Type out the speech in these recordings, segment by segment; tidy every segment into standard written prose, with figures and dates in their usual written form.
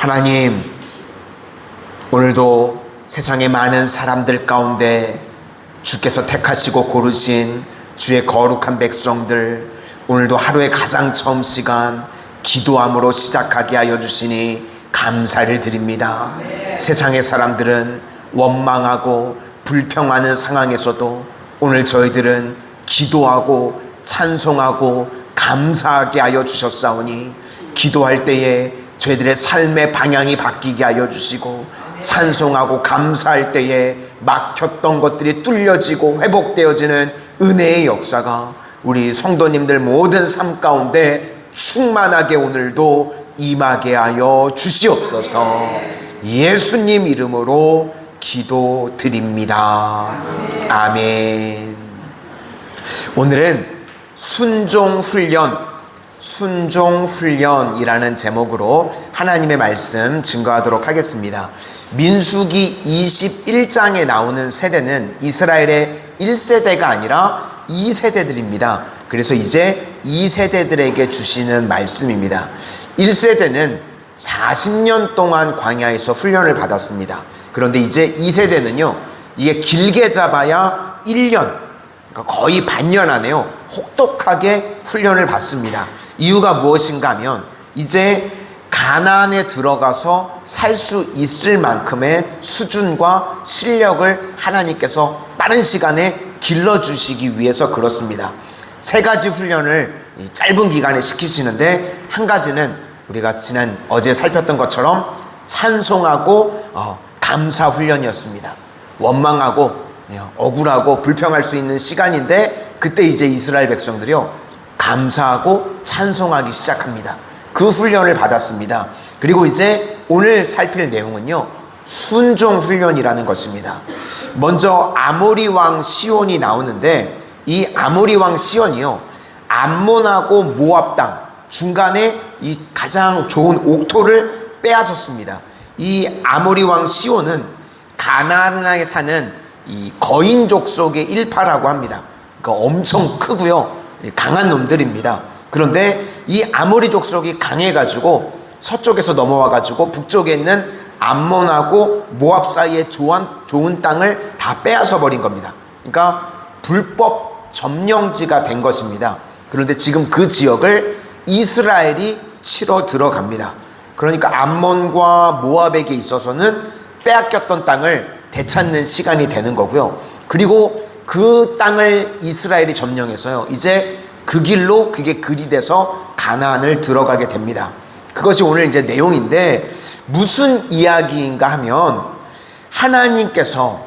하나님, 오늘도 세상의 많은 사람들 가운데 주께서 택하시고 고르신 주의 거룩한 백성들, 오늘도 하루의 가장 처음 시간 기도함으로 시작하게 하여 주시니 감사를 드립니다. 세상의 사람들은 원망하고 불평하는 상황에서도 오늘 저희들은 기도하고 찬송하고 감사하게 하여 주셨사오니, 기도할 때에 저희들의 삶의 방향이 바뀌게 하여 주시고, 찬송하고 감사할 때에 막혔던 것들이 뚫려지고 회복되어지는 은혜의 역사가 우리 성도님들 모든 삶 가운데 충만하게 오늘도 임하게 하여 주시옵소서. 예수님 이름으로 기도드립니다. 아멘. 오늘은 순종훈련이라는 제목으로 하나님의 말씀 증거하도록 하겠습니다. 민수기 21장에 나오는 세대는 이스라엘의 1세대가 아니라 2세대들입니다. 그래서 이제 2세대들에게 주시는 말씀입니다. 1세대는 40년 동안 광야에서 훈련을 받았습니다. 그런데 이제 2세대는요, 이게 길게 잡아야 1년, 그러니까 거의 반년 안에요, 혹독하게 훈련을 받습니다. 이유가 무엇인가 하면, 이제 가나안에 들어가서 살 수 있을 만큼의 수준과 실력을 하나님께서 빠른 시간에 길러주시기 위해서 그렇습니다. 세 가지 훈련을 짧은 기간에 시키시는데, 한 가지는 우리가 어제 살폈던 것처럼 찬송하고 감사 훈련이었습니다. 원망하고 억울하고 불평할 수 있는 시간인데, 그때 이제 이스라엘 백성들이요, 감사하고 찬송하기 시작합니다. 그 훈련을 받았습니다. 그리고 이제 오늘 살필 내용은요, 순종 훈련이라는 것입니다. 먼저 아모리 왕 시온이 나오는데, 이 아모리 왕 시온이요, 암몬하고 모압 땅 중간에 이 가장 좋은 옥토를 빼앗았습니다. 이 아모리 왕 시온은 가나안에 사는 이 거인족 속의 일파라고 합니다. 그러니까 엄청 크고요, 강한 놈들입니다. 그런데 이 아모리 족속이 강해가지고 서쪽에서 넘어와가지고 북쪽에 있는 암몬하고 모압 사이에 좋은 땅을 다 빼앗아 버린 겁니다. 그러니까 불법 점령지가 된 것입니다. 그런데 지금 그 지역을 이스라엘이 치러 들어갑니다. 그러니까 암몬과 모압에게 있어서는 빼앗겼던 땅을 되찾는 시간이 되는 거고요. 그리고 그 땅을 이스라엘이 점령해서요, 이제 그 길로 그게 글이 돼서 가나안을 들어가게 됩니다. 그것이 오늘 이제 내용인데, 무슨 이야기인가 하면, 하나님께서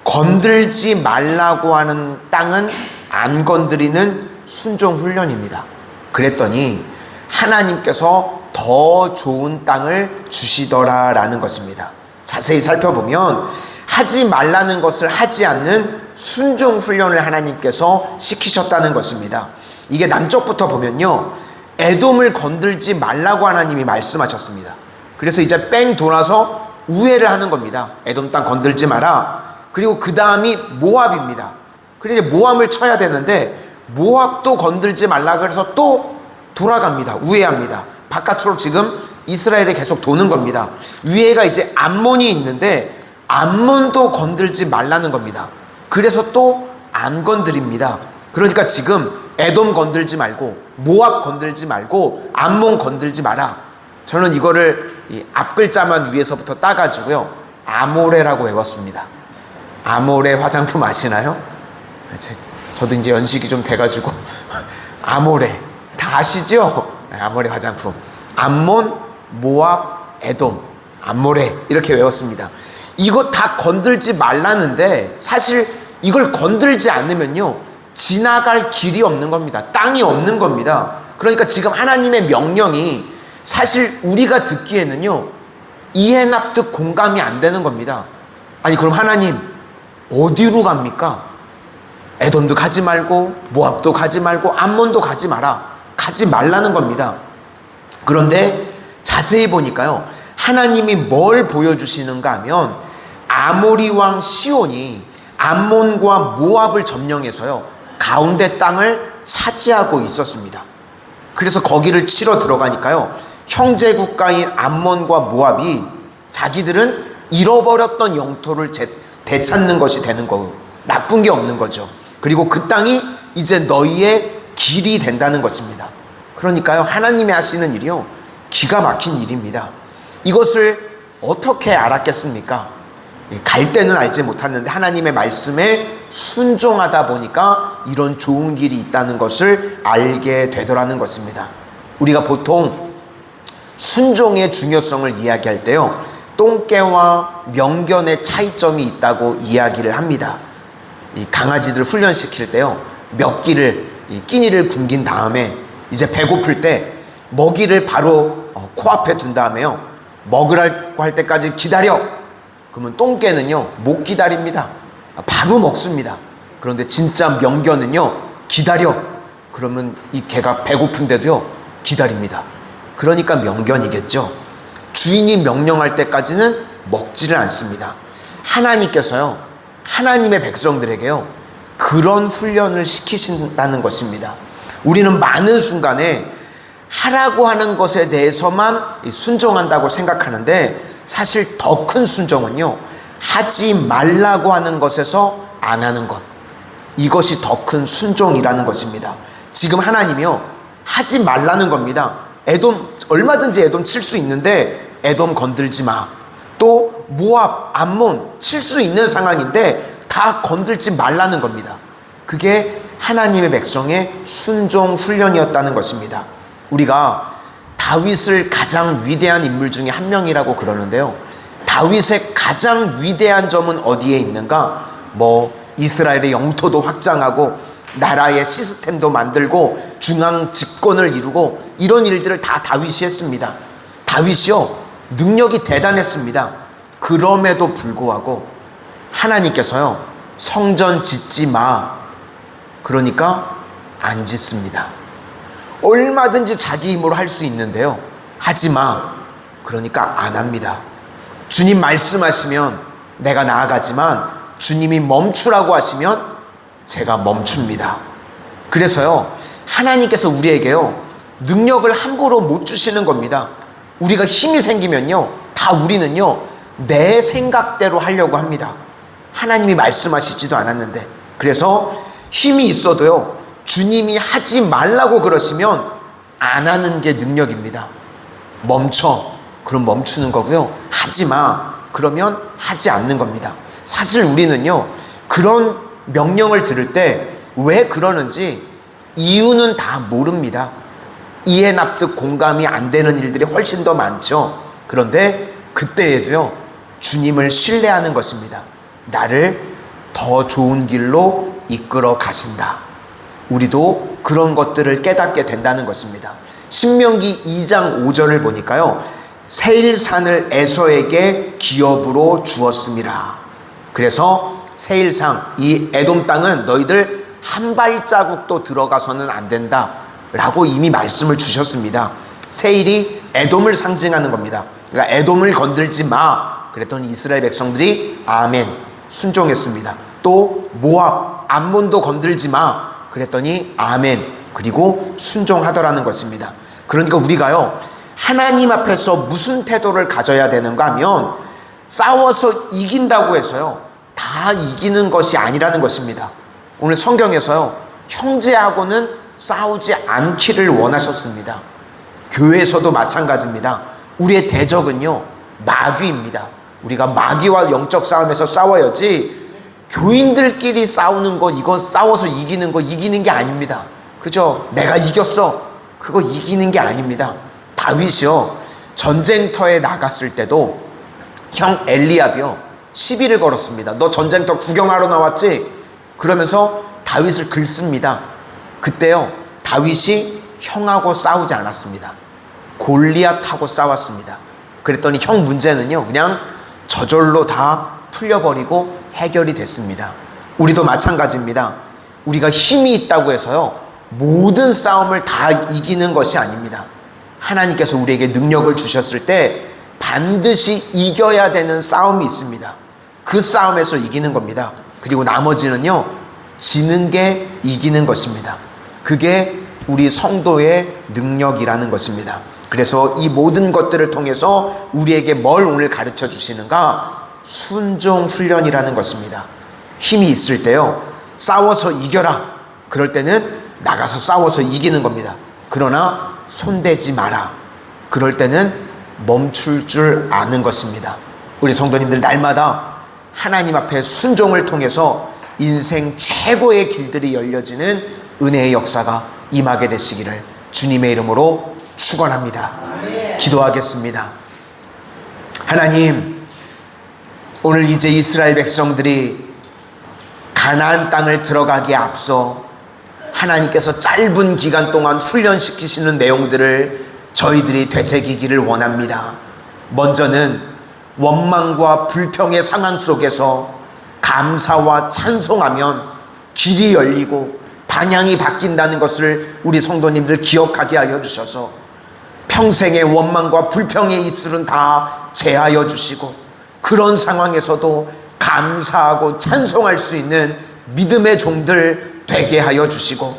건들지 말라고 하는 땅은 안 건드리는 순종 훈련입니다. 그랬더니 하나님께서 더 좋은 땅을 주시더라라는 것입니다. 자세히 살펴보면 하지 말라는 것을 하지 않는 순종 훈련을 하나님께서 시키셨다는 것입니다. 이게 남쪽부터 보면요, 에돔을 건들지 말라고 하나님이 말씀하셨습니다. 그래서 이제 뺑 돌아서 우회를 하는 겁니다. 에돔 땅 건들지 마라. 그리고 그 다음이 모압입니다. 그래서 모압을 쳐야 되는데 모압도 건들지 말라 그래서 또 돌아갑니다. 우회합니다. 바깥으로 지금 이스라엘에 계속 도는 겁니다. 위에가 이제 암몬이 있는데 암몬도 건들지 말라는 겁니다. 그래서 또 안 건드립니다. 그러니까 지금 에돔 건들지 말고 모압 건들지 말고 암몬 건들지 마라. 저는 이거를 이 앞글자만 위에서부터 따가지고요, 아모레라고 외웠습니다. 아모레 화장품 아시나요? 저도 이제 연식이 좀 돼가지고 아모레 다 아시죠? 아모레 화장품. 암몬, 모압, 에돔, 아모레 이렇게 외웠습니다. 이거 다 건들지 말라는데, 사실 이걸 건들지 않으면요, 지나갈 길이 없는 겁니다. 땅이 없는 겁니다. 그러니까 지금 하나님의 명령이 사실 우리가 듣기에는요, 이해 납득 공감이 안 되는 겁니다. 아니 그럼 하나님 어디로 갑니까? 에돔도 가지 말고 모압도 가지 말고 암몬도 가지 마라. 가지 말라는 겁니다. 그런데 자세히 보니까요, 하나님이 뭘 보여주시는가 하면, 아모리 왕 시온이 암몬과 모압을 점령해서요, 가운데 땅을 차지하고 있었습니다. 그래서 거기를 치러 들어가니까요, 형제 국가인 암몬과 모압이 자기들은 잃어버렸던 영토를 되찾는 것이 되는 거고, 나쁜 게 없는 거죠. 그리고 그 땅이 이제 너희의 길이 된다는 것입니다. 그러니까요, 하나님이 하시는 일이요, 기가 막힌 일입니다. 이것을 어떻게 알았겠습니까? 갈 때는 알지 못했는데 하나님의 말씀에 순종하다 보니까 이런 좋은 길이 있다는 것을 알게 되더라는 것입니다. 우리가 보통 순종의 중요성을 이야기할 때요, 똥개와 명견의 차이점이 있다고 이야기를 합니다. 이 강아지들 훈련시킬 때요, 몇 끼니를 굶긴 다음에 이제 배고플 때 먹이를 바로 코앞에 둔 다음에요, 먹으라고 할 때까지 기다려. 그러면 똥개는요 못 기다립니다. 바로 먹습니다. 그런데 진짜 명견은요 기다려. 그러면 이 개가 배고픈데도요 기다립니다. 그러니까 명견이겠죠. 주인이 명령할 때까지는 먹지를 않습니다. 하나님께서요, 하나님의 백성들에게요 그런 훈련을 시키신다는 것입니다. 우리는 많은 순간에 하라고 하는 것에 대해서만 순종한다고 생각하는데, 사실 더 큰 순종은요, 하지 말라고 하는 것에서 안 하는 것, 이것이 더 큰 순종이라는 것입니다. 지금 하나님이요 하지 말라는 겁니다. 얼마든지 에돔 칠 수 있는데 에돔 건들지 마. 또 모압, 암몬 칠 수 있는 상황인데 다 건들지 말라는 겁니다. 그게 하나님의 백성의 순종 훈련이었다는 것입니다. 우리가 다윗을 가장 위대한 인물 중에 한 명이라고 그러는데요, 다윗의 가장 위대한 점은 어디에 있는가? 이스라엘의 영토도 확장하고 나라의 시스템도 만들고 중앙 집권을 이루고 이런 일들을 다 다윗이 했습니다. 다윗이요 능력이 대단했습니다. 그럼에도 불구하고 하나님께서요 성전 짓지 마, 그러니까 안 짓습니다. 얼마든지 자기 힘으로 할 수 있는데요, 하지 마, 그러니까 안 합니다. 주님 말씀하시면 내가 나아가지만 주님이 멈추라고 하시면 제가 멈춥니다. 그래서요 하나님께서 우리에게요 능력을 함부로 못 주시는 겁니다. 우리가 힘이 생기면요 다 우리는요 내 생각대로 하려고 합니다. 하나님이 말씀하시지도 않았는데. 그래서 힘이 있어도요 주님이 하지 말라고 그러시면 안 하는 게 능력입니다. 멈춰, 그럼 멈추는 거고요. 하지 마, 그러면 하지 않는 겁니다. 사실 우리는요 그런 명령을 들을 때 왜 그러는지 이유는 다 모릅니다. 이해 납득 공감이 안 되는 일들이 훨씬 더 많죠. 그런데 그때에도요 주님을 신뢰하는 것입니다. 나를 더 좋은 길로 이끌어 가신다. 우리도 그런 것들을 깨닫게 된다는 것입니다. 신명기 2장 5절을 보니까요, 세일산을 에서에게 기업으로 주었습니다. 그래서 세일산, 이 에돔 땅은 너희들 한 발자국도 들어가서는 안 된다 라고 이미 말씀을 주셨습니다. 세일이 에돔을 상징하는 겁니다. 그러니까 에돔을 건들지 마 그랬더니 이스라엘 백성들이 아멘 순종했습니다. 또 모압, 암몬도 건들지 마 그랬더니 아멘, 그리고 순종하더라는 것입니다. 그러니까 우리가요 하나님 앞에서 무슨 태도를 가져야 되는가 하면, 싸워서 이긴다고 해서요 다 이기는 것이 아니라는 것입니다. 오늘 성경에서요 형제하고는 싸우지 않기를 원하셨습니다. 교회에서도 마찬가지입니다. 우리의 대적은요 마귀입니다. 우리가 마귀와 영적 싸움에서 싸워야지 교인들끼리 싸우는 거, 이거 싸워서 이기는 거 이기는 게 아닙니다. 그죠? 내가 이겼어, 그거 이기는 게 아닙니다. 다윗이요 전쟁터에 나갔을 때도 형 엘리압이요 시비를 걸었습니다. 너 전쟁터 구경하러 나왔지? 그러면서 다윗을 긁습니다. 그때요 다윗이 형하고 싸우지 않았습니다. 골리앗하고 싸웠습니다. 그랬더니 형 문제는요 그냥 저절로 다 풀려버리고 해결이 됐습니다. 우리도 마찬가지입니다. 우리가 힘이 있다고 해서요 모든 싸움을 다 이기는 것이 아닙니다. 하나님께서 우리에게 능력을 주셨을 때 반드시 이겨야 되는 싸움이 있습니다. 그 싸움에서 이기는 겁니다. 그리고 나머지는요 지는 게 이기는 것입니다. 그게 우리 성도의 능력이라는 것입니다. 그래서 이 모든 것들을 통해서 우리에게 뭘 오늘 가르쳐 주시는가? 순종 훈련이라는 것입니다. 힘이 있을 때요, 싸워서 이겨라. 그럴 때는 나가서 싸워서 이기는 겁니다. 그러나 손대지 마라. 그럴 때는 멈출 줄 아는 것입니다. 우리 성도님들, 날마다 하나님 앞에 순종을 통해서 인생 최고의 길들이 열려지는 은혜의 역사가 임하게 되시기를 주님의 이름으로 축원합니다. 기도하겠습니다. 하나님, 오늘 이제 이스라엘 백성들이 가나안 땅을 들어가기에 앞서 하나님께서 짧은 기간 동안 훈련시키시는 내용들을 저희들이 되새기기를 원합니다. 먼저는 원망과 불평의 상황 속에서 감사와 찬송하면 길이 열리고 방향이 바뀐다는 것을 우리 성도님들 기억하게 하여 주셔서 평생의 원망과 불평의 입술은 다 제하여 주시고 그런 상황에서도 감사하고 찬송할 수 있는 믿음의 종들 되게 하여 주시고,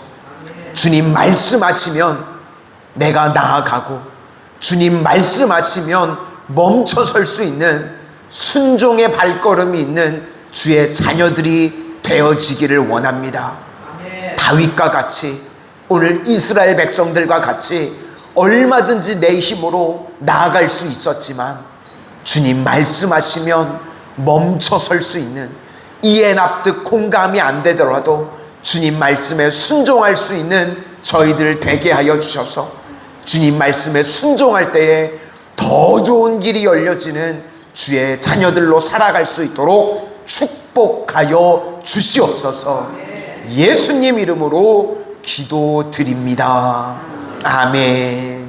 주님 말씀하시면 내가 나아가고 주님 말씀하시면 멈춰 설 수 있는 순종의 발걸음이 있는 주의 자녀들이 되어지기를 원합니다. 다윗과 같이, 오늘 이스라엘 백성들과 같이 얼마든지 내 힘으로 나아갈 수 있었지만 주님 말씀하시면 멈춰 설 수 있는, 이해 납득 공감이 안 되더라도 주님 말씀에 순종할 수 있는 저희들 되게 하여 주셔서 주님 말씀에 순종할 때에 더 좋은 길이 열려지는 주의 자녀들로 살아갈 수 있도록 축복하여 주시옵소서. 예수님 이름으로 기도드립니다. 아멘.